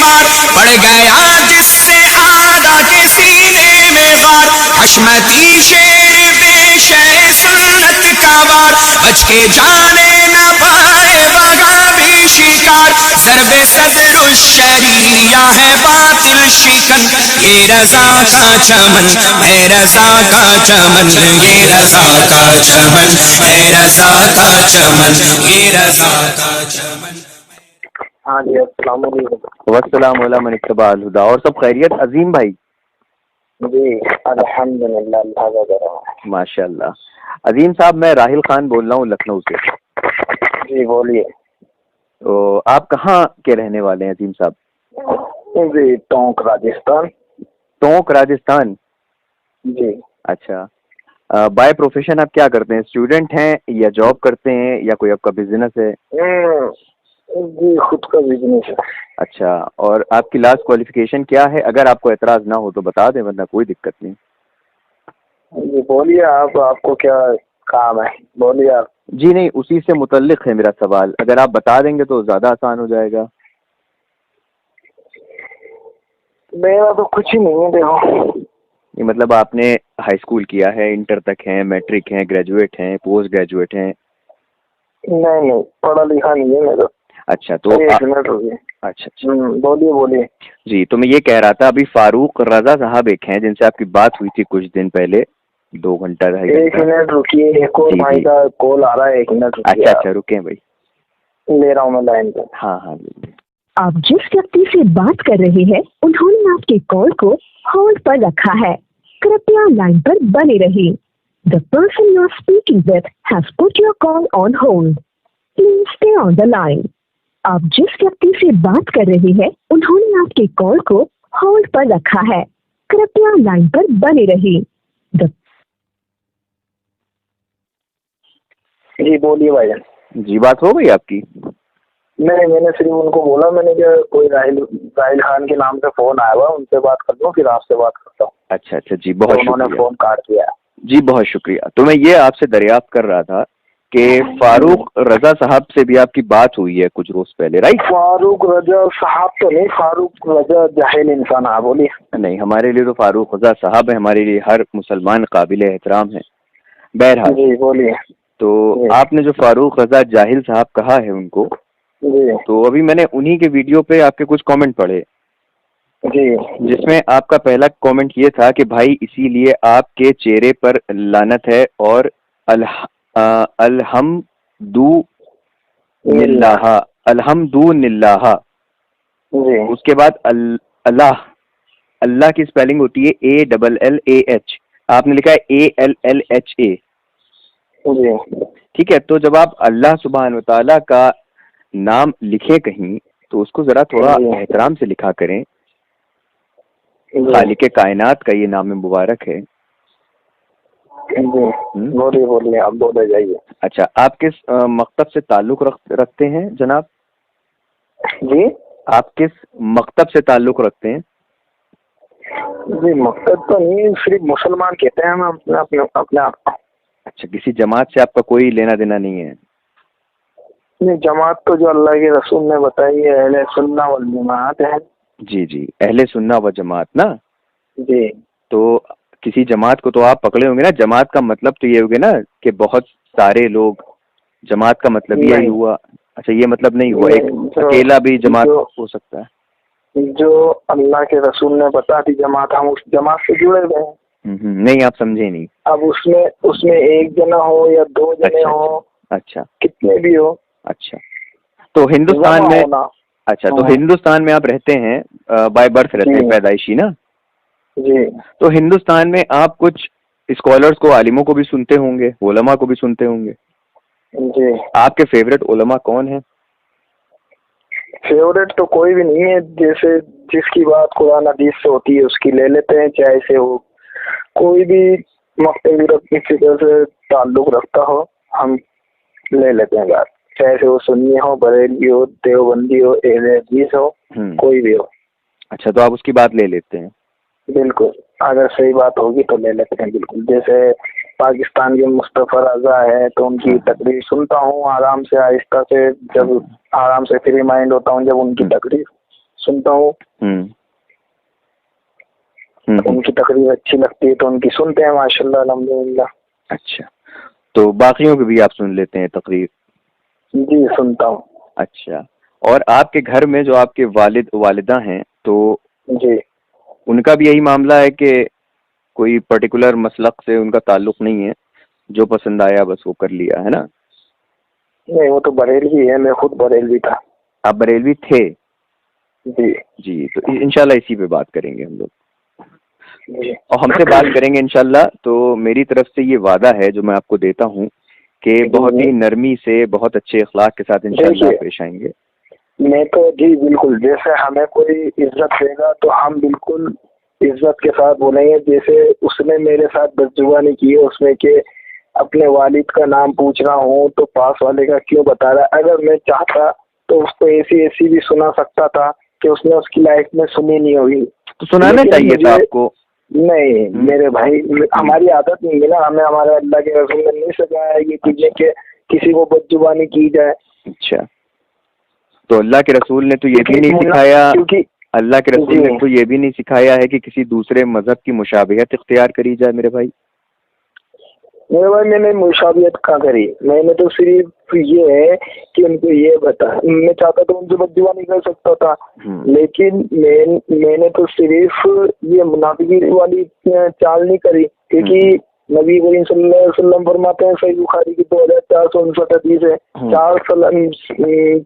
بار پڑ گیا جس سے آدھا کے سینے میں وار حشمتی شیر بے شے سنت کا وار بچ کے جانے نہ پائے وہاں بھی شکار ضرب صدر الشریعہ ہے باطل شکن یہ رضا کا چمن ہے رضا کا چمن یہ رضا کا چمن ہے رضا کا چمن یہ رضا کا چمن. ہاں جی السلام علیکم. والسلام علیکم اتباع الہدا. اور سب خیریت عظیم بھائی؟ جی الحمدللہ اللہ کا کرم ہے. ماشاء اللہ. عظیم صاحب میں راحل خان بول رہا ہوں لکھنؤ سے. جی بولیے. تو آپ کہاں کے رہنے والے ہیں عظیم صاحب؟ جی ٹونک راجستھان. ٹونک راجستھان. جی اچھا. بائی پروفیشن آپ کیا کرتے ہیں؟ اسٹوڈنٹ ہیں یا جاب کرتے ہیں یا کوئی آپ کا بزنس ہے؟ جی خود کا بزنس ہے. اچھا. اور آپ کی لاسٹ کوالیفیکیشن کیا ہے؟ اگر آپ کو اعتراض نہ ہو تو بتا دیں ورنہ کوئی دقت نہیں. جی بولیے آپ کو کیا کام ہے بولیے آپ. جی نہیں اسی سے متعلق ہے میرا سوال. اگر آپ بتا دیں گے تو زیادہ آسان ہو جائے گا. میرا تو کچھ ہی نہیں ہے دیکھو. یہ مطلب آپ نے ہائی اسکول کیا ہے، انٹر تک ہیں، میٹرک ہیں، گریجویٹ ہیں، پوسٹ گریجویٹ ہیں؟ نہیں پڑھا لکھا نہیں ہے میرا. اچھا تو اچھا بولیے. جی تو میں یہ کہہ رہا تھا ابھی فاروق رضا صاحب ایک ہیں جن سے آپ کی بات ہوئی تھی کچھ دن پہلے 2 گھنٹہ. ایک منٹ رکیے ایک اور بھائی کا کال آ رہا ہے. ایک منٹ رکیے. اچھا رکیں بھائی لے رہا ہوں میں لائن پہ. ہاں. آپ جس ویکتی سے بات کر رہے ہیں انہوں نے آپ کے کال کو ہولڈ پر رکھا ہے. کرپیا لائن پر بنے رہیے. The person you are speaking with has put your call on hold. Please stay on the line. آپ جس ویکتی سے بات کر رہے ہیں انہوں نے آپ کے کال کو ہولڈ پر رکھا ہے. کرپیا لائن پر بنے رہیے. جی بولیے بھائی جان. جی بات ہو گئی آپ کی؟ نہیں میں نے صرف ان کو بولا میں نے کہ کوئی راحل خان کے نام سے فون آیا ہوا ان سے بات کر لوں پھر آپ سے بات کرتا ہوں. اچھا جی بہت شکریہ. انہوں نے فون کاٹ دیا. جی بہت شکریہ. تو میں یہ آپ سے دریافت کر رہا تھا کہ فاروق رضا صاحب سے بھی آپ کی بات ہوئی ہے کچھ روز پہلے رائٹ؟ فاروق رضا صاحب تو نہیں، فاروق رضا جاہل انسان. آپ بولیے. نہیں ہمارے لیے تو فاروق رضا صاحب ہے، ہمارے لیے ہر مسلمان قابل احترام ہے. بہرحال جی بولیے. تو آپ نے جو فاروق رضا جاہل صاحب کہا ہے ان کو جی تو ابھی میں نے انہی کے ویڈیو پہ آپ کے کچھ کامنٹ پڑھے جی جس میں آپ کا پہلا کامنٹ یہ تھا کہ بھائی اسی لیے آپ کے چہرے پر لعنت ہے اور الحمدللہ. جی اس کے بعد اللہ کی اسپیلنگ ہوتی ہے ALLAH، آپ نے لکھا ہے ALLHA. جی ٹھیک ہے. تو جب آپ اللہ سبحانہ وتعالیٰ کا نام لکھیں کہیں تو اس کو ذرا تھوڑا احترام سے لکھا کریں. خالق کائنات کا یہ نام مبارک ہے. بولیے آپ بولے جائیے. اچھا آپ کس مکتب سے تعلق رکھتے ہیں جناب؟ جی آپ کس مکتب سے تعلق رکھتے ہیں؟ جی مقصد تو نہیں، صرف مسلمان کہتے ہیں ہم اپنے آپ کو. اچھا کسی جماعت سے آپ کا کوئی لینا دینا نہیں ہے؟ نہیں جماعت تو جو اللہ کے رسول نے بتائی ہے اہل سنہ والجماعت ہے. جی اہل سنہ و جماعت نا. جی تو کسی جماعت کو تو آپ پکڑے ہوں گے نا. جماعت کا مطلب تو یہ ہوگا نا کہ بہت سارے لوگ. جماعت کا مطلب یہی ہوا؟ اچھا یہ مطلب نہیں ہوا ایک اکیلا بھی جماعت ہو سکتا ہے؟ جو اللہ کے رسول نے بتا دی جماعت ہم اس جماعت سے جڑے ہوئے ہیں. نہیں آپ سمجھے نہیں. اب اس میں ایک جنا ہو یا 2 جنے ہو، اچھا کتنے بھی ہو. اچھا تو ہندوستان میں ہندوستان میں آپ رہتے ہیں بائی برتھ رہتے ہیں پیدائشی نا؟ جی. تو ہندوستان میں آپ کچھ اسکالرس کو عالموں کو بھی سنتے ہوں گے، علماء کو بھی سنتے ہوں گے. جی آپ کے فیوریٹ علماء کون ہیں؟ فیوریٹ تو کوئی بھی نہیں ہے، جیسے جس کی بات قرآن حدیث سے ہوتی ہے اس کی لے لیتے ہیں، چاہے سے ہو کوئی بھی مختلف فکر سے تعلق رکھتا ہو ہم لے لیتے ہیں بات، چاہے سے وہ سنی ہو، بریلوی ہو، دیوبندی ہو، اہل حدیث ہو، کوئی بھی ہو. اچھا تو آپ اس کی بات لے لیتے ہیں؟ بالکل اگر صحیح بات ہوگی تو لے لیتے ہیں بالکل. جیسے پاکستان کے مصطفی رضا ہے تو ان کی تقریر سنتا ہوں آرام سے آہستہ سے، جب آرام سے فری مائنڈ ہوتا ہوں جب ان کی تقریر سنتا ہوں. ان کی تقریر اچھی لگتی ہے تو ان کی سنتے ہیں ماشاءاللہ الحمدللہ. اچھا, تو باقیوں کی بھی آپ سن لیتے ہیں تقریر؟ جی سنتا ہوں. اچھا, اور آپ کے گھر میں جو آپ کے والد والدہ ہیں تو جی ان کا بھی یہی معاملہ ہے کہ کوئی پرٹیکولر مسلک سے ان کا تعلق نہیں ہے, جو پسند آیا بس وہ کر لیا ہے نا؟ نہیں, وہ تو بریلوی ہے, میں خود بریلوی تھا. آپ بریلوی تھے؟ جی جی, تو انشاءاللہ اسی پہ بات کریں گے ہم لوگ, جی اور ہم سے بات کریں گے انشاءاللہ. تو میری طرف سے یہ وعدہ ہے جو میں آپ کو دیتا ہوں کہ بہت ہی نرمی سے, بہت اچھے اخلاق کے ساتھ انشاءاللہ پیش آئیں گے. میں تو جی بالکل, جیسے ہمیں کوئی عزت دے گا تو ہم بالکل عزت کے ساتھ بولیں گے. جیسے اس نے میرے ساتھ بدزبانی کی ہے اس میں کہ اپنے والد کا نام پوچھ رہا ہوں تو پاس والے کا کیوں بتا رہا ہے. اگر میں چاہتا تو اس کو ایسی بھی سنا سکتا تھا کہ اس نے اس کی لائف میں سنی نہیں ہوگی. تو سنانا چاہیے تھا آپ کو. نہیں میرے بھائی, ہماری عادت نہیں ہے نا, ہمیں ہمارے اللہ کے رسول نے نہیں سکھایا یہ چیزیں کہ کسی کو بدزبانی کی جائے. اچھا, تو اللہ کے رسول نے تو یہ بھی نہیں سکھایا, اللہ کے رسول نے تو یہ بھی نہیں سکھایا ہے کہ کسی دوسرے مذہب کی مشابہت اختیار کری جائے. میرے بھائی میں نے مشابہت کہاں کری, میں نے تو صرف یہ ہے کہ ان کو یہ بتا, میں چاہتا تو ان سے بدزبانی کر سکتا تھا, لیکن میں نے تو صرف یہ منافقی والی چال نہیں کری, کیونکہ نبی کریم صلی اللہ علیہ وسلم فرماتے ہیں صحیح بخاری کی 2459 حدیث ہے,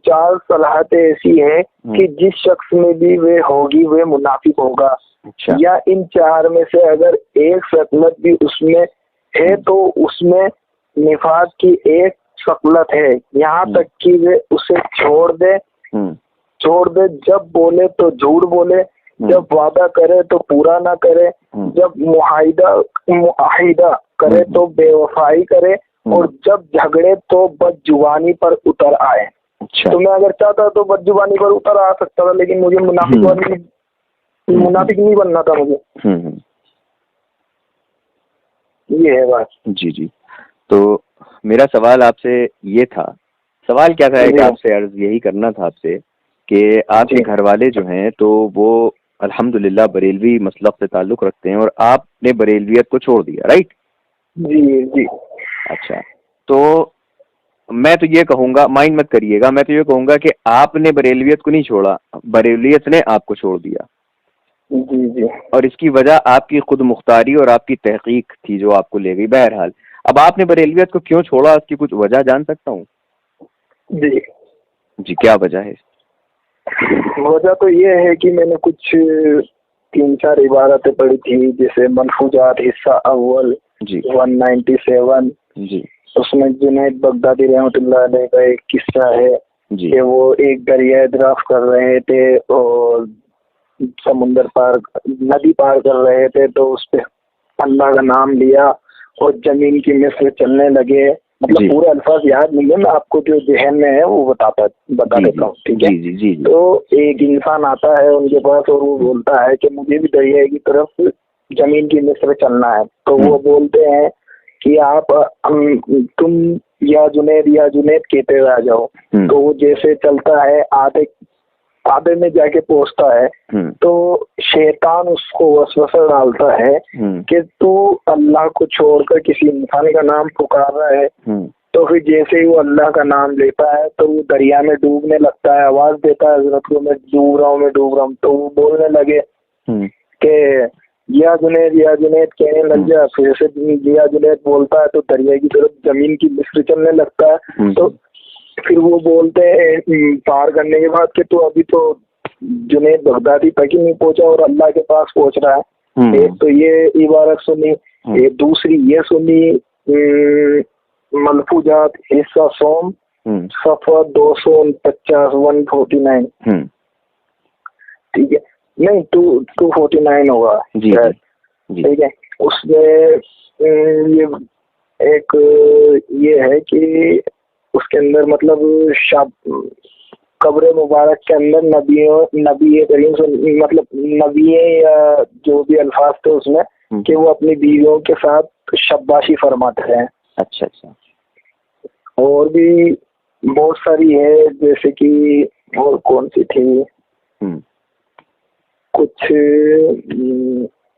4 صلاحتیں ایسی ہیں کہ جس شخص میں بھی وہ ہوگی وہ منافق ہوگا. یا ان 4 میں سے اگر ایک شکلت بھی اس میں ہے تو اس میں نفاق کی ایک شکلت ہے, یہاں تک کہ وہ اسے چھوڑ دے. جب بولے تو جھوٹ بولے, جب وعدہ کرے تو پورا نہ کرے, جب معاہدہ کرے تو بے وفائی کرے, اور جب جھگڑے تو بدزبانی پر اتر آئے. تو میں اگر چاہتا تو بدزبانی پر اتر آ سکتا تھا, لیکن مجھے منافق نہیں بننا تھا مجھے. یہ ہے بات. جی جی, تو میرا سوال آپ سے یہ تھا, سوال کیا تھا کہ آپ سے عرض یہی کرنا تھا آپ سے کہ آپ کے گھر والے جو ہیں تو وہ الحمدللہ بریلوی مسلک سے تعلق رکھتے ہیں اور آپ نے بریلویت کو چھوڑ دیا, رائٹ؟ جی جی. اچھا, تو میں تو یہ کہوں گا, مائنڈ مت کریے گا, میں تو یہ کہوں گا کہ آپ نے بریلویت کو نہیں چھوڑا, بریلویت نے آپ کو چھوڑ دیا. جی جی. اور اس کی وجہ آپ کی خود مختاری اور آپ کی تحقیق تھی جو آپ کو لے گئی. بہرحال اب آپ نے بریلویت کو کیوں چھوڑا, اس کی کچھ وجہ جان سکتا ہوں؟ جی جی, کیا وجہ ہے؟ وجہ تو یہ ہے کہ میں نے کچھ 3-4 عبارتیں پڑھی تھی, جیسے منفوجات حصہ اول 197. جی, اس میں جنید بغدادی رحمۃ اللہ علیہ کا ایک قصہ ہے کہ وہ ایک دریا دراف کر رہے تھے اور سمندر پار, ندی پار کر رہے تھے, تو اس پہ اللہ کا نام لیا اور زمین کی مثل چلنے لگے. مطلب پورے الفاظ یاد نہیں ہے, میں آپ کو جو ذہن میں ہے وہ بتا دیتا ہوں, ٹھیک ہے؟ تو ایک انسان آتا ہے ان کے پاس اور وہ بولتا ہے کہ مجھے بھی دریا کی طرف زمین کی مثل چلنا ہے. تو وہ بولتے ہیں کہ آپ تم یا جنید کہتے ہوئے آ جاؤ. تو وہ جیسے چلتا ہے آدھے میں جا کے پہنچتا ہے تو شیطان اس کو وسوسہ ڈالتا ہے کہ تو اللہ کو چھوڑ کر کسی انسان کا نام پکار رہا ہے. تو پھر جیسے ہی وہ اللہ کا نام لیتا ہے تو وہ دریا میں ڈوبنے لگتا ہے, آواز دیتا ہے حضرت کو میں ڈوب رہا ہوں. تو وہ بولنے لگے کہ یا جنید کہنے لگ جا. پھر سے یا جنید بولتا ہے تو دریا کی طرف زمین کی مثل چلنے لگتا ہے. تو پھر وہ بولتے ہیں پار کرنے کے بعد کہ تو ابھی تو جنید بغدادی تک ہی نہیں پہنچا اور اللہ کے پاس پہنچ رہا ہے. ایک تو یہ عبارت سنی, ایک دوسری یہ سنی ملفوظات حصہ سوم صفحہ 249 149. ٹھیک ہے, نہیں 249 ہوگا. ٹھیک ہے, اس میں یہ ایک یہ ہے کہ اس کے اندر مطلب قبر مبارک کے اندر نبی کریم مطلب نبی یا جو بھی الفاظ تھے اس میں کہ وہ اپنی بیویوں کے ساتھ شباشی فرماتے ہیں. اچھا اچھا. اور بھی بہت ساری ہے, جیسے کہ اور کون سی تھی, کچھ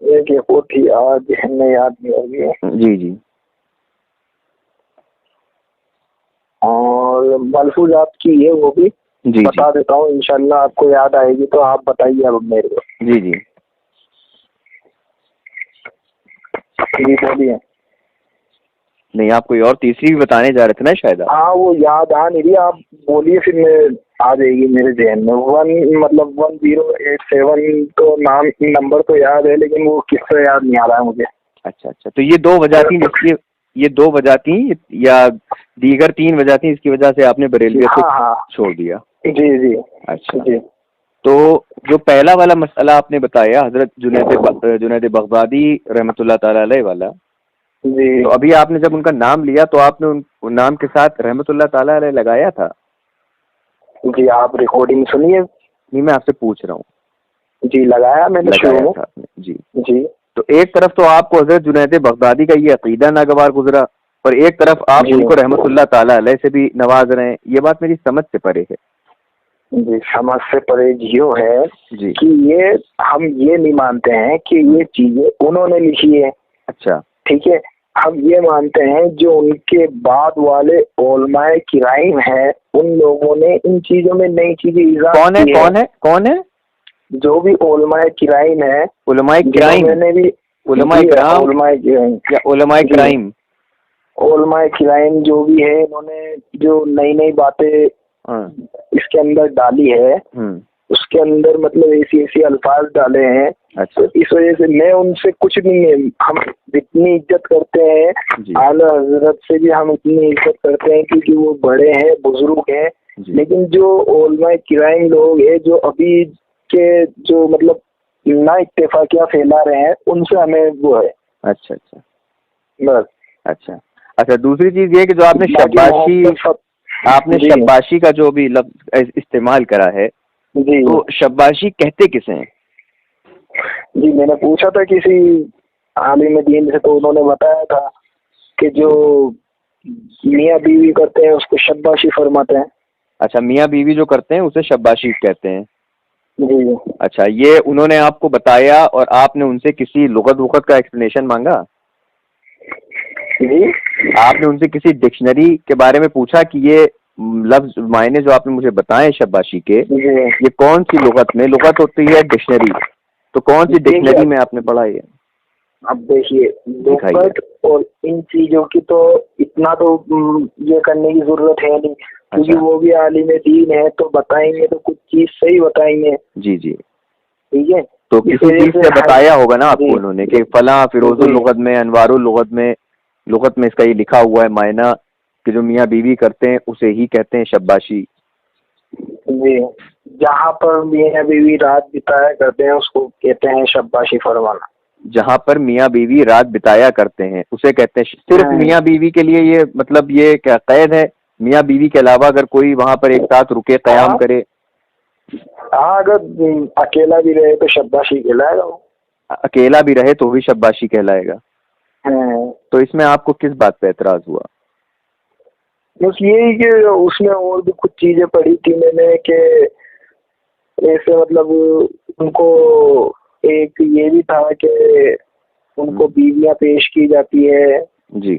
ایک وہ تھی آج ذہن میں یاد نہیں ہوگی. جی جی. اور ملفوظات کی ہے وہ بھی جی بتا دیتا ہوں انشاءاللہ آپ کو یاد آئے گی تو آپ بتائیے اب میرے کو. جی جی جی بولیے. نہیں آپ کوئی اور تیسری بھی بتانے جا رہے تھے نا شاید. ہاں وہ یاد آ نہیں رہی, آپ بولیے پھر میں آ جائے گی میرے ذہن میں. 1087 تو نام نمبر تو یاد ہے لیکن وہ کس سے یاد نہیں آ رہا ہے مجھے. اچھا اچھا, تو یہ 2 وجہ تھیں جس کی, یہ 2 وجہ تھیں یا دیگر 3 وجہ تھیں اس کی وجہ سے آپ نے بریلویت کو چھوڑ دیا؟ جی جی. اچھا جی. تو جو پہلا والا مسئلہ آپ نے بتایا حضرت جنید بغدادی رحمۃ اللہ تعالی علیہ والا, جی تو ابھی آپ نے جب ان کا نام لیا تو آپ نے ان نام کے ساتھ رحمۃ اللہ تعالی علیہ لگایا تھا؟ جی آپ ریکارڈنگ سنیے. نہیں میں آپ سے پوچھ رہا ہوں. جی لگایا میں نے لگایا تھا آپ نے. جی جی. تو ایک طرف تو آپ کو حضرت جنید بغدادی کا یہ عقیدہ ناگوار گزرا, اور ایک طرف آپ ان کو رحمۃ اللہ تعالی علیہ سے بھی نواز رہے ہیں. یہ بات میری سمجھ سے پرے ہے. جی سمجھ سے پرے یہ ہے جی کہ یہ ہم یہ نہیں مانتے ہیں کہ یہ چیزیں انہوں نے لکھی ہے. اچھا ٹھیک ہے, ہم یہ مانتے ہیں جو ان کے بعد والے علماء کرام ہیں ان لوگوں نے ان چیزوں میں نئی چیزیں ایجاد کی ہیں. کون ہے جو بھی علماء کرام ہیں, علماء کرام, نے بھی علماء کرام علماء کرام یا علماء کرائم, علماء کرام جو بھی ہے انہوں نے جو نئی نئی باتیں اس کے اندر ڈالی ہے, اس کے اندر مطلب ایسی الفاظ ڈالے ہیں. اچھا. اس وجہ سے میں ان سے کچھ نہیں ہے, ہم اتنی عزت کرتے ہیں اعلیٰ حضرت سے بھی ہم اتنی عزت کرتے ہیں کیونکہ وہ بڑے ہیں بزرگ ہیں. لیکن جو علماء کرام لوگ ہیں جو ابھی کے جو مطلب نا اتفاقیہ پھیلا رہے ہیں ان سے ہمیں وہ ہے. اچھا اچھا بس. اچھا اچھا. دوسری چیز یہ کہ جو آپ نے شباشی کا جو بھی لفظ استعمال کرا ہے, جی تو شباشی کہتے کسے ہیں؟ جی میں نے پوچھا تھا کسی عالم دین سے تو انہوں نے بتایا تھا کہ جو میاں بیوی کرتے ہیں اس کو شباشی فرماتے ہیں. اچھا, میاں بیوی جو کرتے ہیں اسے شباشی کہتے ہیں. جی. اچھا, یہ انہوں نے آپ کو بتایا اور آپ نے ان سے کسی لغت کا ایکسپلینیشن مانگا؟ جی. آپ نے ان سے کسی ڈکشنری کے بارے میں پوچھا کہ یہ لفظ معنی جو آپ نے مجھے بتائے شباشی کے, یہ کون سی لغت میں, لغت ہوتی ہے ڈکشنری, تو کون سی ڈکشنری میں آپ نے پڑھا یہ؟ اب دیکھیے لغت اور ان چیزوں کی تو اتنا تو یہ کرنے کی ضرورت ہے نہیں کیونکہ وہ بھی عالم دین ہے تو بتائیں گے تو کچھ چیز صحیح بتائیں گے. جی جی ٹھیک ہے. تو کسی چیز سے بتایا ہوگا نا آپ کو انہوں نے کہ فلاں فیروز اللغت میں انوار اللغت میں لغت میں اس کا یہ لکھا ہوا ہے معنی کہ جو میاں بیوی کرتے ہیں اسے ہی کہتے ہیں شباشی. جی. جہاں پر میاں بیوی رات بتایا کرتے ہیں اس کو کہتے ہیں شباشی فرمانا. جہاں پر میاں بیوی رات بتایا کرتے ہیں اسے کہتے ہیں. صرف میاں بیوی کے لیے یہ مطلب یہ کیا قید ہے؟ میاں بیوی کے علاوہ اگر کوئی وہاں پر ایک ساتھ رکے قیام کرے؟ ہاں اگر اکیلا بھی رہے تو شباشی کہلائے گا. اکیلا بھی رہے تو بھی شباشی کہلائے گا. تو اس میں آپ کو کس بات پہ اعتراض ہوا؟ بس یہی کہ اس میں اور بھی کچھ چیزیں پڑھی تھی میں نے کہ ایسے مطلب ان کو ایک یہ بھی تھا کہ ان کو بیویاں پیش کی جاتی ہے. جی.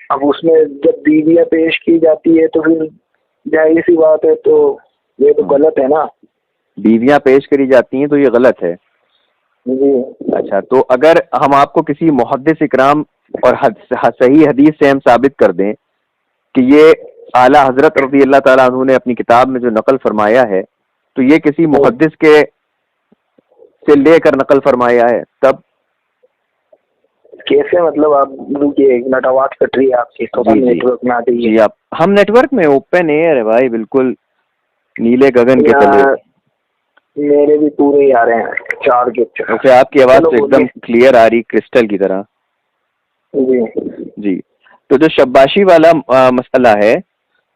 اب اس میں جب بیویاں پیش کی جاتی ہے تو پھر ظاہر سی بات ہے تو یہ تو غلط ہے نا. بیویاں پیش کری جاتی ہیں تو یہ غلط ہے. جی. اچھا, تو اگر ہم آپ کو کسی محدث اکرام اور صحیح حدیث سے ہم ثابت کر دیں کہ یہ اعلیٰ حضرت رضی اللہ تعالیٰ عنہ نے اپنی کتاب میں جو نقل فرمایا ہے تو یہ کسی محدث کے سے لے کر نقل فرمایا ہے, تب کیسے مطلب آپ ایک منٹ آواز کٹ رہی ہے آپ کی تو نیٹ ورک میں آ جائیے. جی آپ ہم نیٹ ورک میں اوپن ہے ارے بھائی بالکل نیلے گگن کے تلے. میرے بھی پورے ہی آ رہے ہیں 4 کے. ویسے آپ کی آواز تو ایک دم کلیئر آ رہی کرسٹل کی طرح. جی جی. تو جو شباشی والا مسئلہ ہے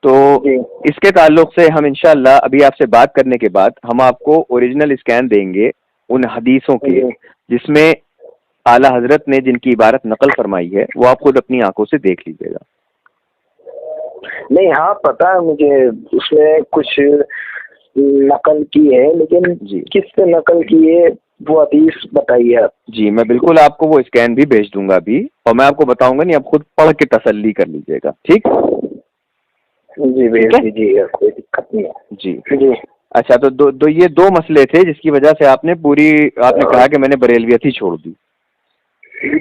تو اس کے تعلق سے ہم انشاءاللہ ابھی آپ سے بات کرنے کے بعد ہم آپ کو اوریجنل اسکین دیں گے ان حدیثوں کے جس میں اعلیٰ حضرت نے جن کی عبارت نقل فرمائی ہے وہ آپ خود اپنی آنکھوں سے دیکھ لیجیے گا. نہیں ہاں پتہ ہے مجھے اس میں کچھ نقل کی ہے، لیکن جی کس سے نقل کی ہے وہ حدیث بتائیے آپ. جی میں بالکل آپ کو وہ اسکین بھی بھیج دوں گا ابھی، اور میں آپ کو بتاؤں گا، نہیں آپ خود پڑھ کے تسلی کر لیجیے گا، ٹھیک؟ جی بھیج دیجیے گا، کوئی دقت نہیں ہے. جی جی اچھا، تو یہ دو مسئلے تھے جس کی وجہ سے آپ نے کہا کہ میں نے بریلویت ہی چھوڑ دی.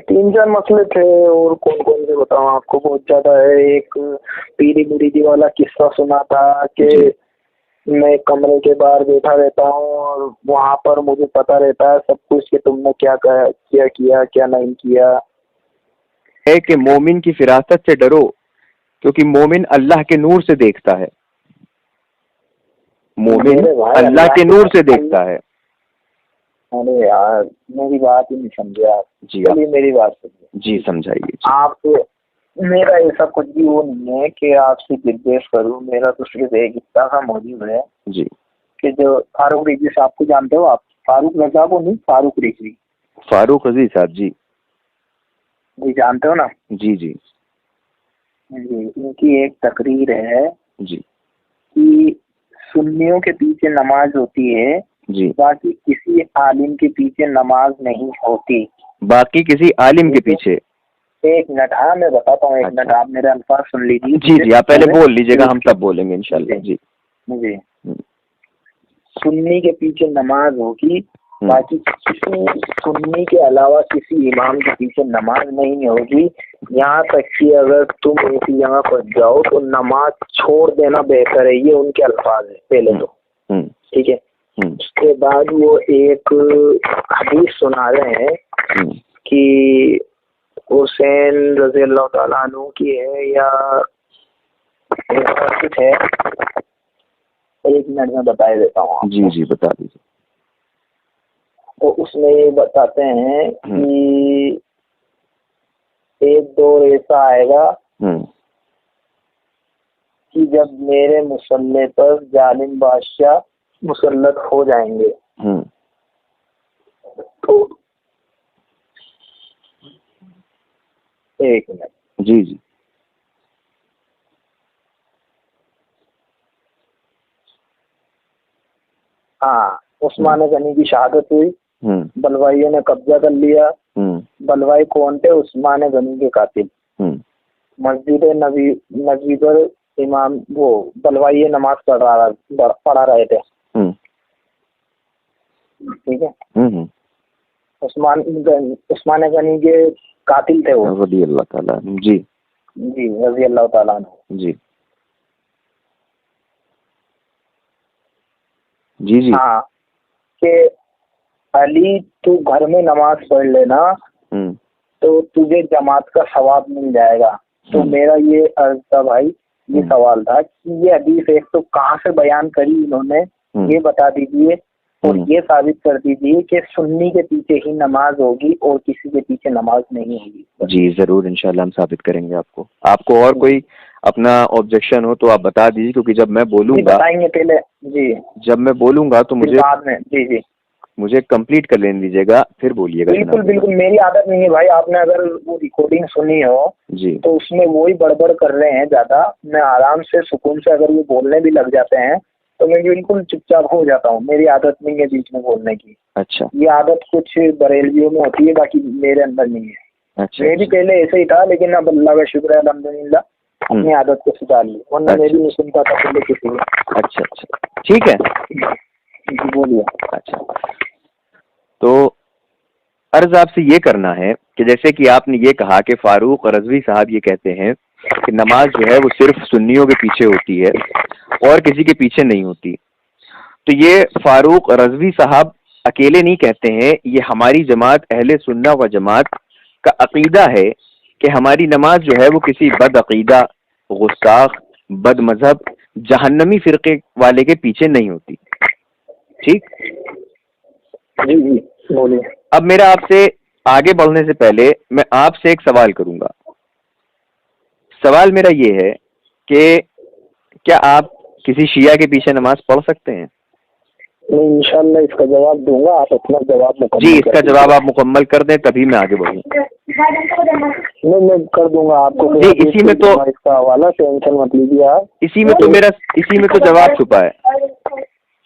3-4 مسئلے تھے، اور کون کون سے بتاؤں آپ کو، بہت زیادہ ہے. ایک پیری مریدی والا قصہ سنا تھا کہ جی میں کمرے کے باہر بیٹھا رہتا ہوں اور وہاں پر مجھے پتا رہتا ہے سب کچھ کہ تم نے کیا کیا کیا نہیں کیا. ہے کہ مومن کی فراست سے ڈرو، کیونکہ مومن اللہ کے نور سے دیکھتا ہے. مومن میرے بھائی اللہ کے نور سے دیکھتا ہے. ارے یار میری بات ہی نہیں سمجھے آپ. جی چلیے میری بات سمجھے. جی سمجھائیے. آپ، میرا ایسا کچھ بھی وہ نہیں ہے کہ آپ سے جدیش کروں. میرا تو صرف ایک اتفاق موجود ہے جی کہ جو فاروق رضوی صاحب کو جانتے ہو آپ؟ فاروق رضا کو نہیں، فاروق رضوی. فاروق رضوی صاحب جی جی جانتے ہو نا؟ جی جی جی ان کی ایک تقریر ہے جی کہ سنیوں کے پیچھے نماز ہوتی ہے، جی باقی کسی عالم کے پیچھے نماز نہیں ہوتی. باقی کسی عالم کے پیچھے. ایک منٹ، ہاں میں بتاتا ہوں، ایک منٹ آپ میرے الفاظ سن لیجیے. جی جی آپ پہلے بول لیجیے گا، ہم تب بولیں گے انشاءاللہ. جی جی سنی کے پیچھے نماز ہوگی، باقی کسی سنی کے علاوہ کسی امام کے پیچھے نماز نہیں ہوگی. یہاں تک کہ اگر تم ایسی جگہ پر جاؤ تو نماز چھوڑ دینا بہتر ہے. یہ ان کے الفاظ ہیں پہلے تو، ٹھیک ہے. اس کے بعد وہ ایک حدیث سنا رہے ہیں کہ حسین رضی اللہ تعالیٰ عنہ کی ہے یا کچھ ہے. ایک منٹ میں بتا دیتا ہوں آپ. جی جی بتا دیجیے. تو اس میں یہ بتاتے ہیں کہ ایک دور ایسا آئے گا کہ جب میرے مسلح پر ظالم بادشاہ مسلط ہو جائیں گے. تو ایک منٹ. جی جی ہاں عثمان غنی کی شہادت ہوئی، بلوائیوں نے قبضہ کر لیا. بلوائی کون تھے؟ عثمان غنی کے قاتل. مسجد نبی پر امام وہ بلوائی نماز پڑھا رہے تھے، ٹھیک ہے. عثمان غنی کے قاتل تھے وہ، رضی اللہ تعالیٰ. جی جی رضی اللہ تعالیٰ عنہ. جی جی جی ہاں کہ علی تو گھر میں نماز پڑھ لینا تو تجھے جماعت کا ثواب مل جائے گا. تو میرا یہ عرض تھا بھائی، یہ سوال تھا کہ یہ حدیث ایک تو کہاں سے بیان کری انہوں نے، یہ بتا دیجیے. اور یہ ثابت کر دیجیے کہ سنی کے پیچھے ہی نماز ہوگی اور کسی کے پیچھے نماز نہیں ہوگی. جی ضرور انشاءاللہ ہم ثابت کریں گے آپ کو. آپ کو اور کوئی اپنا آبجیکشن ہو تو آپ بتا دیجیے، کیونکہ جب میں بولوں گا بتائیں گے پہلے. جی جب میں بولوں گا تو مجھے بعد میں. جی جی مجھے کمپلیٹ کر لینے دیجیے گا، پھر بولیے گا. بالکل بالکل میری عادت نہیں ہے بھائی. آپ نے اگر وہ ریکارڈنگ سنی ہو جی تو اس میں وہی بڑبڑ کر رہے ہیں زیادہ. میں آرام سے سکون سے اگر وہ بولنے بھی لگ جاتے ہیں تو میں بالکل چپ چاپ ہو جاتا ہوں. میری عادت نہیں ہے بیچ میں بولنے کی. اچھا یہ عادت کچھ بریلویوں میں ہوتی ہے، باقی میرے اندر نہیں ہے. اچھا میں بھی پہلے ایسے ہی تھا، لیکن اب اللہ کا شکر ہے الحمدللہ اپنی عادت کو سدھار لی، ورنہ میں بھی نہیں سنتا تھا پہلے کسی کو. اچھا اچھا ٹھیک ہے. بولیے. اچھا تو عرض آپ سے یہ کرنا ہے کہ جیسے کہ آپ نے یہ کہا کہ فاروق رضوی صاحب یہ کہتے ہیں کہ نماز جو ہے وہ صرف سنیوں کے پیچھے ہوتی ہے اور کسی کے پیچھے نہیں ہوتی. تو یہ فاروق رضوی صاحب اکیلے نہیں کہتے ہیں، یہ ہماری جماعت اہل سنہ و جماعت کا عقیدہ ہے کہ ہماری نماز جو ہے وہ کسی بد عقیدہ، غستاخ، بد مذہب، جہنمی فرقے والے کے پیچھے نہیں ہوتی. ٹھیک. جی جی بولیے. اب میرا آپ سے آگے بڑھنے سے پہلے میں آپ سے ایک سوال کروں گا. سوال میرا یہ ہے کہ کیا آپ کسی شیعہ کے پیچھے نماز پڑھ سکتے ہیں؟ میں انشاءاللہ اس کا جواب دوں گا. آپ اپنا جواب مکمل. جی اس کا جواب آپ مکمل کر دیں تبھی میں آگے بڑھوں. میں کر دوں گا آپ کو. جی اسی میں تو اس کا حوالہ ٹینشن مت لیجیے آپ. اسی میں تو جواب چھپا ہے.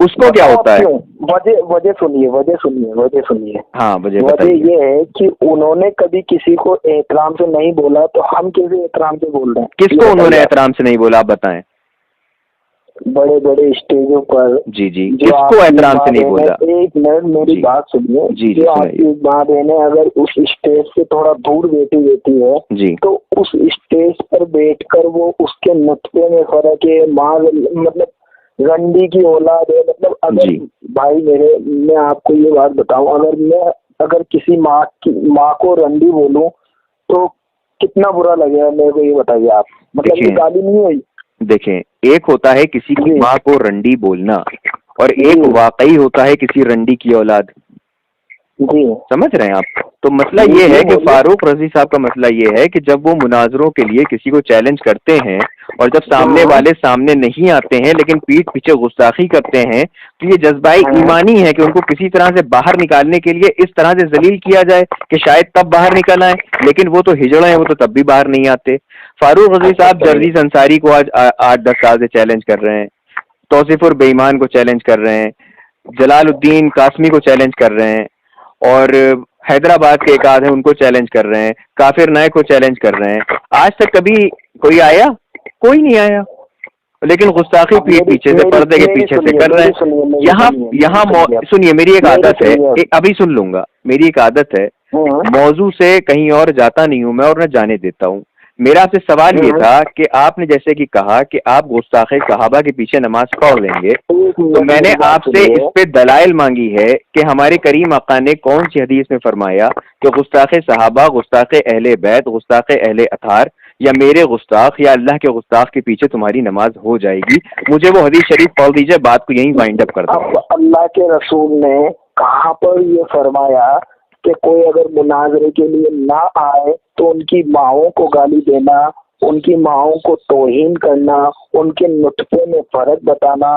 اس کو کیا ہوتا ہے؟ وجہ سنیے. ہاں وجہ یہ ہے کہ انہوں نے کبھی کسی کو احترام سے نہیں بولا تو ہم کیسے احترام سے بول رہے ہیں؟ کس کو انہوں نے احترام سے نہیں بولا آپ بتائیں؟ بڑے بڑے اسٹیجوں پر. جی کس کو احترام سے نہیں بولا؟ ایک منٹ میری بات سنیے. جو آپ کی ماں بہنیں اگر اس اسٹیج سے تھوڑا دور بیٹھی رہتی ہے تو اس اسٹیج پر بیٹھ کر وہ اس کے نطفے میں فرق ہے. ماں مطلب رنڈی کی اولاد ہے. مطلب اگر بھائی میں آپ کو یہ بات بتاؤں, اگر کسی ماں کو رنڈی بولوں تو کتنا برا لگے گا میرے کو یہ بتائیے آپ. مطلب یہ گالی نہیں ہوئی. دیکھیں, ایک ہوتا ہے کسی کی ماں کو رنڈی بولنا اور ایک واقعی ہوتا ہے کسی رنڈی کی اولاد. سمجھ رہے ہیں آپ؟ تو مسئلہ یہ ہے کہ فاروق رضوی صاحب کا مسئلہ یہ ہے کہ جب وہ مناظروں کے لیے کسی کو چیلنج کرتے ہیں اور جب سامنے والے سامنے نہیں آتے ہیں لیکن پیٹھ پیچھے گستاخی کرتے ہیں تو یہ جذبہ ایمانی ہے کہ ان کو کسی طرح سے باہر نکالنے کے لیے اس طرح سے ذلیل کیا جائے کہ شاید تب باہر نکل آئے, لیکن وہ تو ہجڑے ہیں, وہ تو تب بھی باہر نہیں آتے. فاروق رضوی صاحب جرجیز انصاری کو آج 8-10 سال سے چیلنج کر رہے ہیں, توصیف بے ایمان کو چیلنج کر رہے ہیں, جلال الدین قاسمی کو چیلنج کر رہے ہیں, اور حیدرآباد کے ایک آدھ ہیں ان کو چیلنج کر رہے ہیں, کافر نائک کو چیلنج کر رہے ہیں. آج تک کبھی کوئی آیا؟ کوئی نہیں آیا, لیکن گستاخی پیچھے سے پردے کے پیچھے سے کر رہے ہیں. یہاں سنیے, میری ایک عادت ہے, ابھی سن لوں گا, میری ایک عادت ہے, موضوع سے کہیں اور جاتا نہیں ہوں میں اور نہ جانے دیتا ہوں. میرا آپ سے سوال یہ تھا کہ آپ نے جیسے کہ کہا کہ آپ گستاخ صحابہ کے پیچھے نماز پڑھ لیں گے, تو میں نے آپ سے اس پہ دلائل مانگی ہے کہ ہمارے کریم آقا نے کون سی حدیث میں فرمایا کہ گستاخ صحابہ, گستاخ اہل بیت, گستاخ اہل اطہار یا میرے گستاخ یا اللہ کے گستاخ کے پیچھے تمہاری نماز ہو جائے گی. مجھے وہ حدیث شریف پڑھ دیجیے, بات کو یہیں وائنڈ اپ کر دو. اللہ کے رسول نے کہاں پر یہ فرمایا کہ کوئی اگر مناظرے کے لیے نہ آئے تو ان کی ماؤں کو گالی دینا, ان کی ماؤں کو توہین کرنا, ان کے نطفے میں فرق بتانا,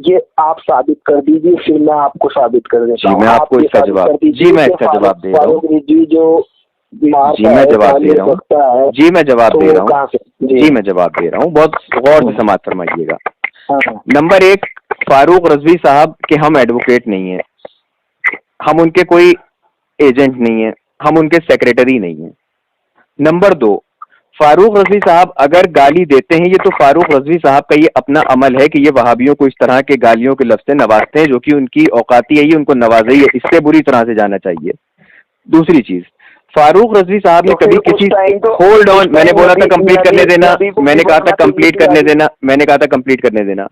یہ آپ ثابت کر دیجیے, پھر میں آپ کو ثابت کر دیتا ہوں. میں آپ کو اس کا جواب دے رہا ہوں. میں جواب دے رہا ہوں. میں جواب دے رہا ہوں. بہت غور سے سماعت فرمائیے گا. نمبر 1, فاروق رضوی صاحب کہ ہم ایڈوکیٹ نہیں ہیں, ہم ان کے کوئی ایجنٹ نہیں ہیں, ہم ان کے سیکریٹری نہیں ہیں. نمبر 2, فاروق رضوی صاحب اگر گالی دیتے ہیں یہ تو فاروق رضوی صاحب کا یہ اپنا عمل ہے کہ یہ وہابیوں کو اس طرح کے گالیوں کے لفظ سے نوازتے ہیں, جو کہ ان کی اوقاتی ہے, یہ ان کو نوازی ہے, اس سے بری طرح سے جانا چاہیے. دوسری چیز, فاروق رضوی صاحب نے کبھی کسی ہولڈ آن, میں نے بولا تھا کمپلیٹ کرنے دینا, میں نے کہا تھا کمپلیٹ کرنے دینا.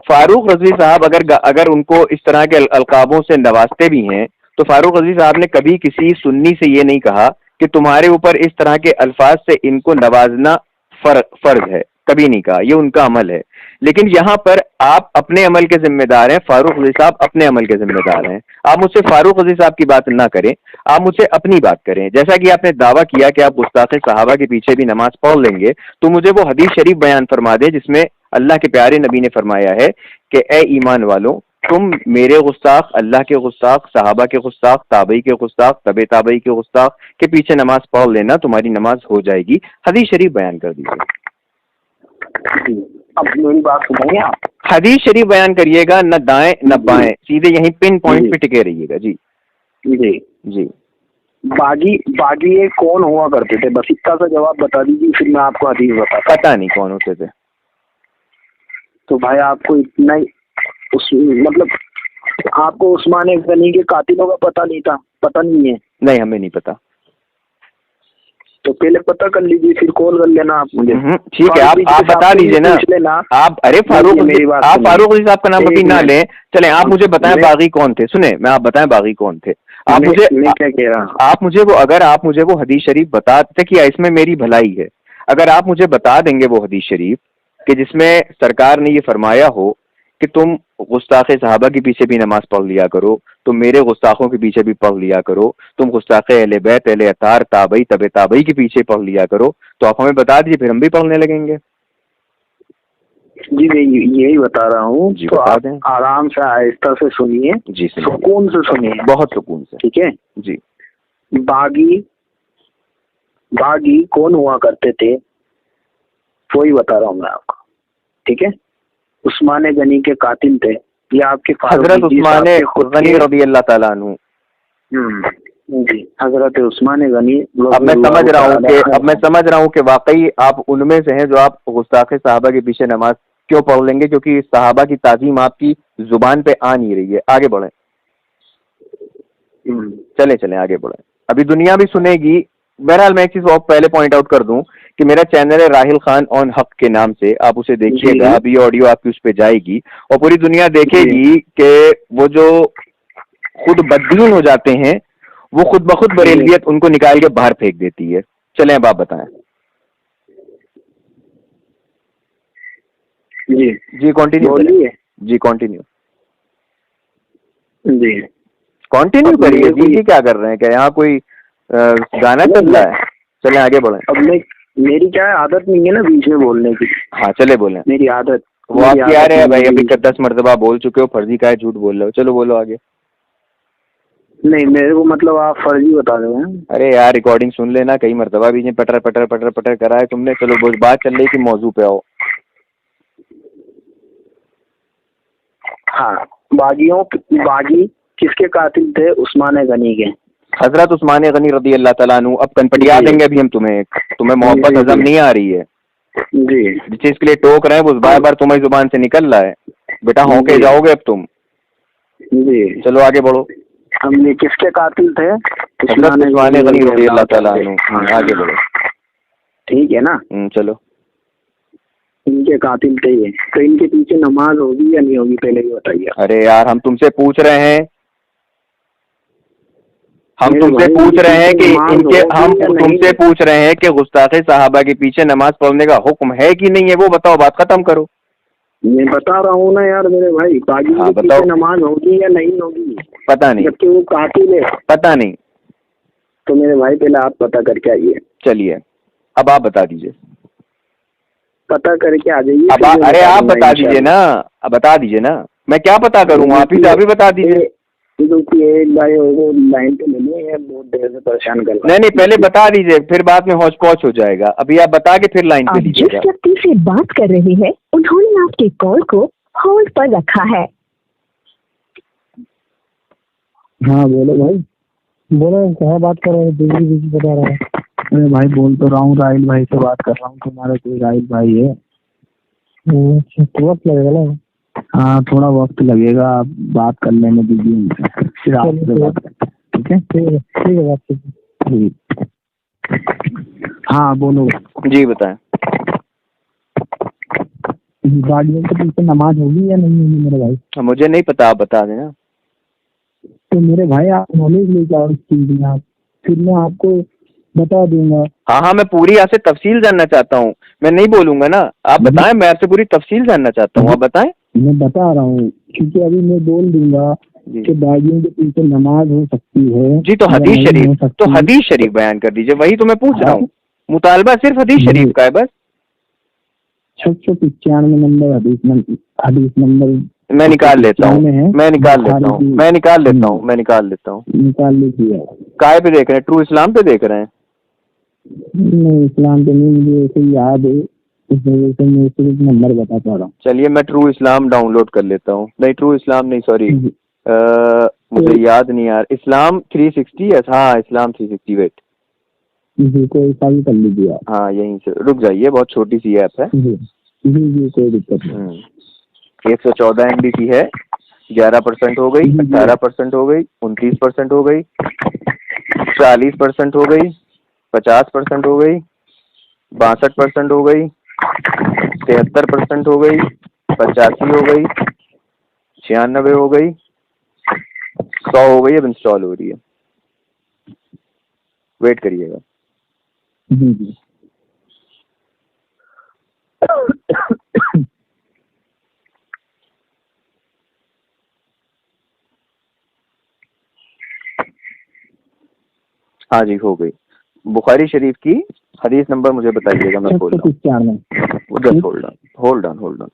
فاروق رضوی صاحب اگر ان کو اس طرح کے القابوں سے نوازتے بھی ہیں تو فاروق رضوی صاحب نے کبھی کسی سنی سے یہ نہیں کہا کہ تمہارے اوپر اس طرح کے الفاظ سے ان کو نوازنا فرض ہے, کبھی نہیں کہا, یہ ان کا عمل ہے. لیکن یہاں پر آپ اپنے عمل کے ذمہ دار ہیں, فاروق رضوی صاحب اپنے عمل کے ذمہ دار ہیں. آپ مجھ سے فاروق رضوی صاحب کی بات نہ کریں, آپ مجھ سے اپنی بات کریں. جیسا کہ آپ نے دعویٰ کیا کہ آپ گستاخ صحابہ کے پیچھے بھی نماز پڑھ لیں گے, تو مجھے وہ حدیث شریف بیان فرما دیں جس میں اللہ کے پیارے نبی نے فرمایا ہے کہ اے ایمان والوں, تم میرے گستاخ, اللہ کے گستاخ, صحابہ کے گستاخ, تابعی کے گستاخ, تبع تابعی کے گستاخ کے پیچھے نماز پڑھ لینا, تمہاری نماز ہو جائے گی. حدیث شریف بیان کر دیجیے. اب میری بات سنیں آپ, حدیث شریف بیان کریے گا, نہ دائیں نہ بائیں, سیدھے یہیں پن پوائنٹ پہ ٹکے رہیے گا. جی باغی کون ہوا کرتے تھے, بس اتنا سا جواب بتا دیجیے, پھر میں آپ کو حدیث بتاتا. پتہ نہیں کون ہوتے تھے. تو بھائی آپ کو اتنا ہی مطلب آپ کو عثمان غنی کے قاتلوں کا پتہ نہیں تھا؟ پتہ نہیں ہے؟ نہیں, ہمیں نہیں پتا. تو پہلے پتہ کر لیجیے, پھر کال کر لینا آپ مجھے. ٹھیک ہے, آپ بتا دیجیے نا. آپ ارے فاروق رضوی صاحب کا نام کبھی نہ لیں. چلیں آپ مجھے بتائیں باغی کون تھے. سنیں, میں آپ بتائیں باغی کون تھے. آپ مجھے وہ حدیث شریف بتا دیں کہ اس میں میری بھلائی ہے. اگر آپ مجھے بتا دیں گے وہ حدیث شریف کہ جس میں سرکار نے یہ فرمایا ہو کہ تم گستاخ صحابہ کے پیچھے بھی نماز پڑھ لیا کرو, تم میرے گستاخوں کے پیچھے بھی پڑھ لیا کرو, تم گستاخ اہل بیت, اہل اطہار, تابعی, تبع تابعی کے پیچھے پڑھ لیا کرو, تو آپ ہمیں بتا دیجیے, پھر ہم بھی پڑھنے لگیں گے. جی میں یہی بتا رہا ہوں. جی بتا دیں. آرام سے آہستہ سے سنیے. جی سکون سے سنیے, بہت سکون سے. ٹھیک ہے جی. باغی کون ہوا کرتے تھے وہی بتا رہا ہوں میں آپ کو, ٹھیک ہے. عثمان غنی کے قاتل تھے یا آپ کے حضرت عثمان غنی رضی اللہ تعالیٰ عنہ. جی حضرت عثمان غنی. اب میں سمجھ رہا ہوں کہ واقعی آپ ان میں سے ہیں جو آپ گستاخ صحابہ کے پیچھے نماز کیوں پڑھ لیں گے, کیونکہ صحابہ کی تعظیم آپ کی زبان پہ آ نہیں رہی ہے. آگے بڑھیں, چلیں آگے بڑھیں, ابھی دنیا بھی سنے گی. بہرحال میں ایک چیز پہلے پوائنٹ آؤٹ کر دوں کہ میرا چینل ہے راہل خان آن حق کے نام سے, آپ اسے دیکھیے گا. ابھی آڈیو آپ کی اس پہ جائے گی اور پوری دنیا دیکھے گی کہ وہ جو خود بددین ہو جاتے ہیں وہ خود بخود بریلویت ان کو نکال کے باہر پھینک دیتی ہے. چلیں اب آپ بتائیں. جی کنٹینیو کریے. جی کنٹینیو کریے. جی کیا کر رہے ہیں, کیا یہاں کوئی گانا چل رہا ہے؟ چلیں آگے بڑھیں. اب میری کیا عادت نہیں ہے نا بیچ میں بولنے کی. ہاں چلے بولیں. میری عادت وہ آپ کی آ رہے ہیں بھائی, ابھی 10 مرتبہ بول چکے ہو, فرضی کا ہے, جھوٹ بول رہے ہو. چلو بولو آگے. نہیں میرے کو مطلب آپ فرضی بتا دیں. ارے یار ریکارڈنگ سن لینا, کئی مرتبہ بھی پٹر پٹر پٹر پٹر کرا ہے تم نے. چلو بات چل رہی کہ موضوع پہ آؤ. ہاں باغی کس کے قاتل تھے؟ عثمان غنی کے. حضرت عثمان غنی رضی اللہ تعالیٰ عنہ. اب کنپٹیا دیں گے ابھی ہم تمہیں محبت ہضم نہیں آ رہی ہے. جی جس چیز کے لیے ٹوک رہے ہیں وہ بار بار تمہاری زبان سے نکل رہا ہے. بیٹا ہونکے جاؤ گے اب تم. جی چلو آگے بڑھو. ہم نے کس کے قاتل تھے؟ حضرت عثمان غنی رضی اللہ تعالیٰ عنہ. آگے بڑھو. ٹھیک ہے نا, چلو. ان کے قاتل تھے یہ, تو ان کے پیچھے نماز ہوگی یا نہیں ہوگی پہلے یہ بتائیے. ارے یار ہم تم سے پوچھ رہے ہیں, تم سے پوچھ رہے ہیں کہ گستاخ صحابہ کے پیچھے نماز پڑھنے کا حکم ہے کہ نہیں ہے, وہ بتاؤ, بات ختم کرو. میں بتا رہا ہوں نا یار میرے بھائی, باغی کے پیچھے نماز ہوگی یا نہیں ہوگی پتہ نہیں, جبکہ وہ قاتل ہے پتہ نہیں. تو میرے بھائی پہلے آپ پتہ کر کے آئیے. چلیے اب آپ بتا دیجیے. پتہ کر کے آ جائیے. ارے آپ بتا دیجیے نا, اب بتا دیجیے نا. میں کیا پتا کروں, آپ ہی سے ابھی بتا دیجیے. ایک بھائی لائن پہ لے لیں, بہت دیر سے پریشان کر رہا ہے. نہیں پہلے بتا دیجیے, پھر بعد میں ہوچ پوچھ ہو جائے گا. ابھی آپ بتا کے پھر لائن پہ لیجیے گا. جس ویکتی سے بات کر رہے ہیں انہوں نے آپ کے کال کو ہولڈ پر رکھا ہے. ہاں بولو بھائی, بولو کیا بات کر رہے ہیں؟ بجلی بتا رہا ہے. ارے بھائی بول تو رہا ہوں, راہل بھائی سے بات کر رہا ہوں. تمہارے کوئی راہل بھائی ہے؟ وقت لگے گا نا. ہاں تھوڑا وقت لگے گا, آپ بات کرنے میں بزی ہوں. پھر آپ سے بات کرتے ہیں. ٹھیک ہے ٹھیک ہے بات ٹھیک. ہاں بولو. جی بتائیں. گاڑیوں کے پیچھے نماز ہوگی یا نہیں ہوگی میرے بھائی؟ مجھے نہیں پتا, آپ بتا دینا. تو میرے بھائی آپ نالج لے کے آؤ اس چیز میں, آپ پھر میں آپ کو بتا دوں گا. ہاں میں پوری آپ سے تفصیل جاننا چاہتا ہوں. میں نہیں بولوں گا نا, آپ بتائیں. میں آپ سے پوری تفصیل جاننا چاہتا ہوں, آپ بتائیں. میں بتا رہا ہوں کیونکہ ابھی میں بول دوں گا کہ باغیوں کے پیچھے نماز ہو سکتی ہے. جی تو حدیث شریف بیان کر دیجیے, وہی تو میں پوچھ رہا ہوں. مطالبہ صرف حدیث شریف کا ہے بس. 695 نمبر حدیث نمبر میں نکال لیتا ہوں. نکال لیجیے. کائے پہ دیکھ رہے ہیں؟ ٹرو اسلام پہ دیکھ رہے ہیں؟ نہیں اسلام پہ نہیں, مجھے ایسے یاد ہے, اس وجہ سے میں صرف نمبر بتا پا رہا ہوں. چلیے میں ٹرو اسلام ڈاؤن لوڈ کر لیتا ہوں. نہیں ٹرو اسلام نہیں, سوری مجھے یاد نہیں یار. اسلام 360 ہے. ہاں اسلام 360. ویٹ جی کوئی سا بھی کر لیجیے آپ. ہاں یہیں سے رک جائیے, بہت چھوٹی سی ایپ ہے. جی کوئی دقت نہیں. 114 MB کی ہے. 11% ہو گئی, 18% ہو گئی, 29% ہو گئی, 40% ہو گئی, 50% ہو گئی, 62% ہو گئی, 73% ہو گئی, 85 ہو گئی, 96 ہو گئی, 100 ہو گئی. اب انسٹال ہو رہی ہے, ویٹ کریے گا. جی ہاں جی ہو گئی. بخاری شریف کی حدیث نمبر مجھے بتائیے گا, میں بول رہا ہوں. Just hold on.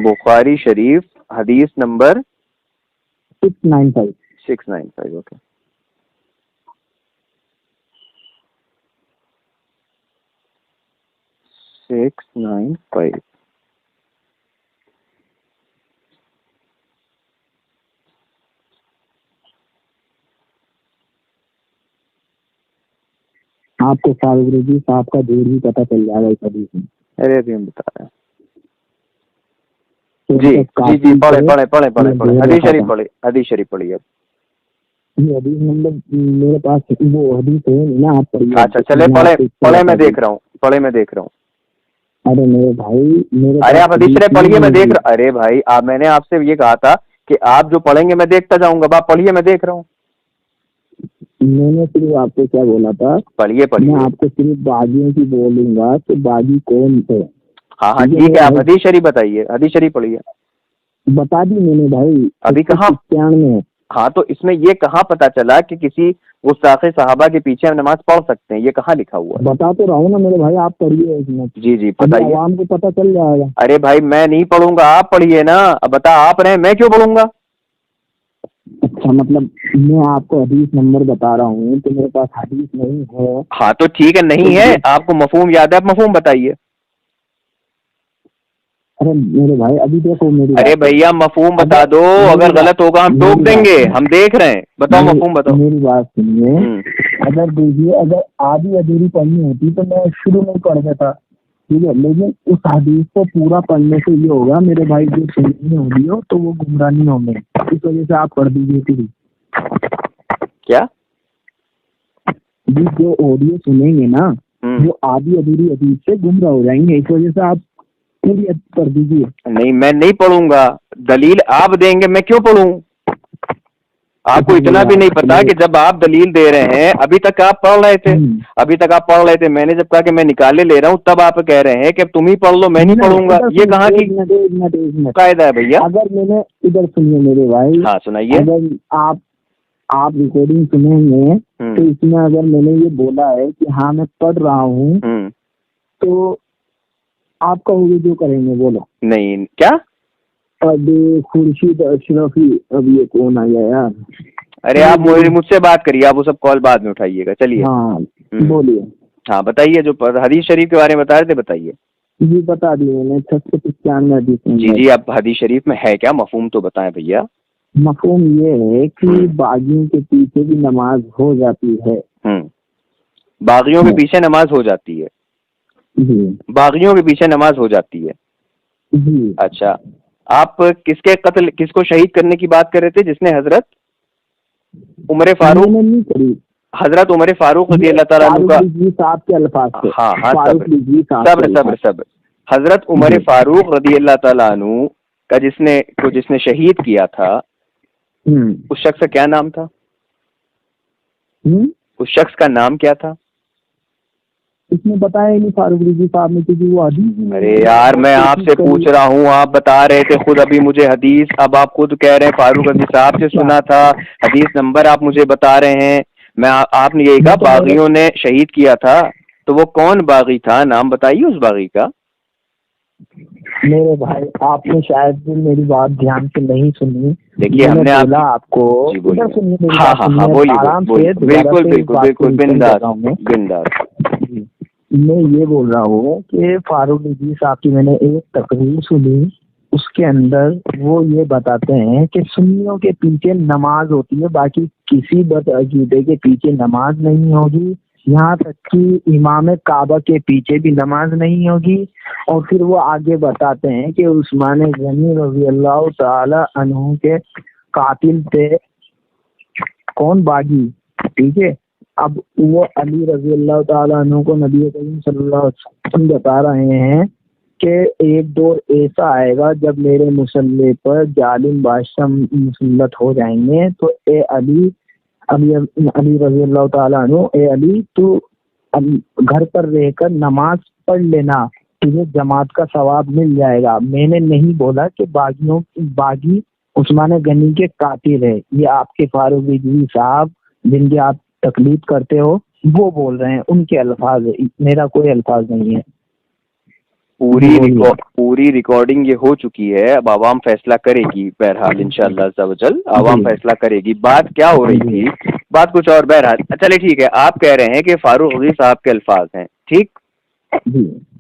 بخاری شریف حدیث نمبر 695. 695. اوکے. آپ کو فاروق رضوی صاحب کا دور بھی پتہ چل جائے گا اس حدیث میں. ارے ابھی ہم بتا رہے ہیں. جی پڑھے حدیث شریف پڑھیے. یہ حدیث نمبر میرے پاس وہ حدیث ہے نا, آپ پڑھیے. اچھا چلے پڑھے میں دیکھ رہا ہوں. ارے میرے بھائی ارے آپ حدیث شریف پڑھیے میں دیکھ رہا. ارے بھائی میں نے آپ سے یہ کہا تھا کہ آپ جو پڑھیں گے میں دیکھتا جاؤں گا. آپ پڑھیے میں دیکھ رہا ہوں. میں نے صرف آپ کو کیا بولا تھا, پڑھیے میں آپ کو صرف باغیوں کی بولوں گا کہ باغی کون تھے. ہاں ٹھیک ہے, آپ حدیث شریف بتائیے, حدیث شریف پڑھیے. بتا دی میں نے بھائی. ابھی کہاں میں. ہاں تو اس میں یہ کہاں پتا چلا کہ کسی گستاخ صحابہ کے پیچھے ہم نماز پڑھ سکتے ہیں؟ یہ کہاں لکھا ہوا ہے؟ بتا تو رہا ہوں نا میرے بھائی, آپ پڑھیے. جی بتائیے. عوام کو پتہ چل جائے گا. ارے بھائی میں نہیں پڑھوں گا, آپ پڑھیے نا. اب بتا آپ رہے, میں کیوں پڑھوں گا؟ اچھا مطلب میں آپ کو حدیث نمبر بتا رہا ہوں تو میرے پاس حدیث نہیں ہے. ہاں تو ٹھیک ہے, نہیں ہے. آپ کو مفہوم یاد ہے, آپ مفہوم بتائیے. ارے میرے بھائی ابھی دیکھو میری. ارے بھیا مفہوم بتا دو, اگر غلط ہوگا ہم ٹوک دیں گے, ہم دیکھ رہے ہیں. بتاؤ مفہوم بتاؤ. میری بات سنیے, اگر دیکھیے اگر آدھی ادھوری پڑھنی ہوتی تو میں شروع میں پڑھ دیتا, ٹھیک ہے. لیکن اس حدیث کو پورا پڑھنے سے یہ ہوگا میرے بھائی, جو سننی ہوگی ہو تو وہ گمراہ نہیں ہوں گے. اس وجہ سے آپ پڑھ دیجیے پھر. کیا جی جو آڈیو سنیں گے نا وہ آدھی ادھوری حدیث سے گمراہ ہو جائیں گے. اس وجہ سے آپ پوری پڑھ دیجیے. نہیں میں نہیں پڑھوں گا. دلیل آپ دیں گے, میں کیوں پڑھوں؟ آپ کو اتنا بھی نہیں پتا کہ جب آپ دلیل دے رہے ہیں, ابھی تک آپ پڑھ رہے تھے, میں نے جب کہا کہ میں نکالے لے رہا ہوں تب آپ کہہ رہے ہیں کہ تم ہی پڑھ لو, میں نہیں پڑھوں گا. یہ کہاں کی قاعدہ ہے بھیا؟ اگر میں نے ادھر سنیے میرے بھائی. ہاں سنائیے. اگر آپ ریکارڈنگ سنیں گے تو اس میں اگر میں نے یہ بولا ہے کہ ہاں میں پڑھ رہا ہوں تو آپ کہو گے جو کریں گے بولو. نہیں کیا اب خورشید اشرفی, اب یہ کون آیا یار؟ ارے آپ مجھ سے بات کریے, آپ وہ سب کال بعد میں اٹھائیے گا. چلیے ہاں بولیے. ہاں بتائیے, جو حدیث شریف کے بارے میں بتا رہے تھے بتائیے. جی بتا دی میں نے 695 حدیث. جی اب حدیث شریف میں ہے کیا؟ مفہوم تو بتائیں بھیا. مفہوم یہ ہے کہ باغیوں کے پیچھے بھی نماز ہو جاتی ہے. باغیوں کے پیچھے نماز ہو جاتی ہے. جی باغیوں کے پیچھے نماز ہو جاتی ہے. جی اچھا, آپ کس کو شہید کرنے کی بات کر رہے تھے جس نے حضرت عمر فاروق رضی اللہ تعالیٰ عنہ کا؟ صاحب کے الفاظ. ہاں صبر. حضرت عمر فاروق رضی اللہ تعالیٰ عنہ کا جس نے شہید کیا تھا, اس شخص کا کیا نام تھا؟ اس شخص کا نام کیا تھا؟ اس نے بتایا نہیں فاروق رضوی صاحب نے, کیونکہ وہ حدیث. ارے یار میں آپ سے پوچھ رہا ہوں, آپ بتا رہے تھے خود ابھی مجھے حدیث, اب آپ خود کہہ رہے ہیں فاروق رضوی صاحب سے سنا تھا. حدیث نمبر آپ مجھے بتا رہے ہیں. آپ نے یہی کہا باغیوں نے شہید کیا تھا, تو وہ کون باغی تھا؟ نام بتائیے اس باغی کا. میرے بھائی آپ نے شاید میری بات دھیان سے نہیں سنی. دیکھیے ہم نے بولا آپ کو. ہاں بولیے. بالکل بنداز. میں یہ بول رہا ہوں کہ فاروق رضوی صاحب کی میں نے ایک تقریر سنی, اس کے اندر وہ یہ بتاتے ہیں کہ سنیوں کے پیچھے نماز ہوتی ہے, باقی کسی بد عقیدے کے پیچھے نماز نہیں ہوگی, یہاں تک کہ امام کعبہ کے پیچھے بھی نماز نہیں ہوگی. اور پھر وہ آگے بتاتے ہیں کہ عثمان غنی رضی اللہ تعالی عنہ کے قاتل تھے کون؟ باغی. ٹھیک ہے, اب وہ علی رضی اللہ تعالیٰ عنہ کو نبی کریم صلی اللہ علیہ وسلم بتا رہے ہیں کہ ایک دور ایسا آئے گا جب میرے مسلح پر ظالم بادشاہ مسلط ہو جائیں گے, تو اے علی رضی اللہ تعالیٰ عنہ, اے علی تو گھر پر رہ کر نماز پڑھ لینا, تجھے جماعت کا ثواب مل جائے گا. میں نے نہیں بولا کہ باغی عثمان غنی کے قاتل ہے. یہ آپ کے فاروق رضوی صاحب جن کی آپ تقلید کرتے ہو وہ بول رہے ہیں, ان کے الفاظ ہے, میرا کوئی الفاظ نہیں ہے. پوری ریکارڈنگ یہ ہو چکی ہے. اب عوام فیصلہ کرے گی بہرحال انشاءاللہ عز و جل. عوام فیصلہ کرے گی. بات کیا ہو رہی تھی؟ بات کچھ اور. بہرحال چلے ٹھیک ہے. آپ کہہ رہے ہیں کہ فاروق عزیز صاحب کے الفاظ ہیں. ٹھیک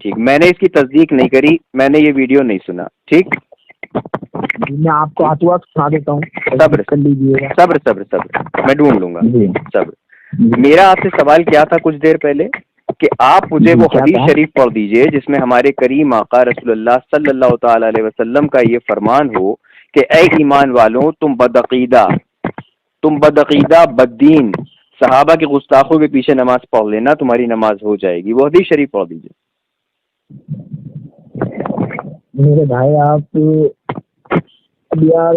ٹھیک. میں نے اس کی تصدیق نہیں کری, میں نے یہ ویڈیو نہیں سنا. ٹھیک, میں آپ کو ہاتھوں ہاتھ سنا دیتا ہوں. صبر کر لیجیے گا. صبر میں ڈھونڈ لوں گا. صبر. میرا آپ سے سوال کیا تھا کچھ دیر پہلے کہ آپ مجھے وہ حدیث شریف پڑھ دیجئے جس میں ہمارے کریم آقا رسول اللہ صلی اللہ تعالی علیہ وسلم کا یہ فرمان ہو کہ اے ایمان والوں تم بدعقیدہ بددین صحابہ کے گستاخوں کے پیچھے نماز پڑھ لینا, تمہاری نماز ہو جائے گی. وہ حدیث شریف پڑھ دیجئے. میرے بھائی آپ اب یار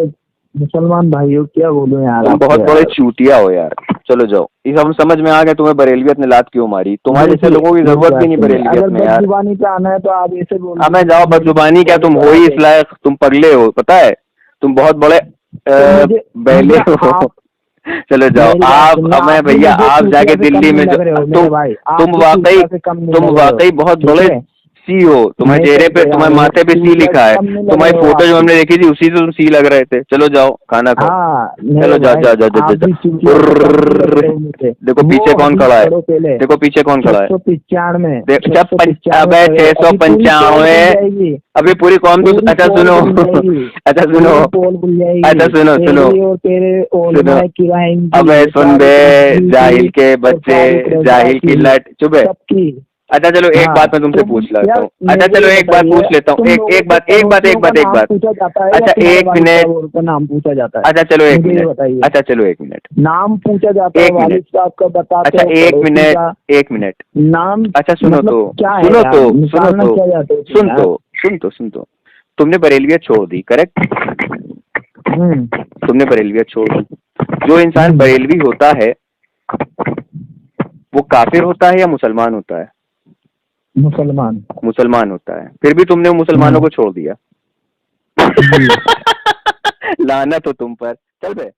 مسلمان بھائیوں کیا بولوں یار, تم بہت بڑے چوٹیا ہو یار. چلو جاؤ, یہ سب سمجھ میں آ گیا تمہیں بریلویت نے لات کیوں ماری. تمہارے جیسے لوگوں کی ضرورت بھی نہیں بریلویت میں یار. بدزبانی پہ آنا ہے تو آپ ایسے بولو. ہمیں جاؤ, بدزبانی کیا, تم ہو ہی اس لائق, تم پگلے ہو, پتہ ہے تم بہت بڑے بیلے ہو. چلو جاؤ آپ. ہمیں بھیا آپ جا کے دلی میں تم واقعی بہت بڑے سی ہو. تمہارے چہرے پہ, تمہارے ماتھے پہ سی لکھا ہے. تمہاری فوٹو جو ہم نے دیکھی تھی اسی سے تم سی لگ رہے تھے. چلو جاؤ کھانا کھاؤ. چلو جاؤ. دیکھو پیچھے کون کھڑا ہے, دیکھو پیچھے کون کھڑا ہے. 695. ابھی پوری قوم تو. اچھا سنو ابے سن بے جاہل کے بچے, جاہل کی لٹ. چپ ہے. اچھا چلو ایک بات میں تم سے پوچھ لیتا ہوں. اچھا چلو ایک بات پوچھ لیتا ہوں. ایک بات. اچھا ایک منٹ. نام پوچھا جاتا ہے. اچھا چلو ایک منٹ. اچھا چلو ایک منٹ. نام پوچھا جاتا ہے. والد صاحب کا بتاتے ہیں. اچھا ایک منٹ. نام. اچھا سن تو تم نے بریلویت چھوڑ دی, کریکٹ؟ تم نے بریلویت چھوڑ دی. جو انسان بریلوی ہوتا ہے وہ کافر ہوتا ہے یا مسلمان ہوتا ہے؟ مسلمان ہوتا ہے. پھر بھی تم نے مسلمانوں کو چھوڑ دیا. لعنت ہو تم پر. چل بے.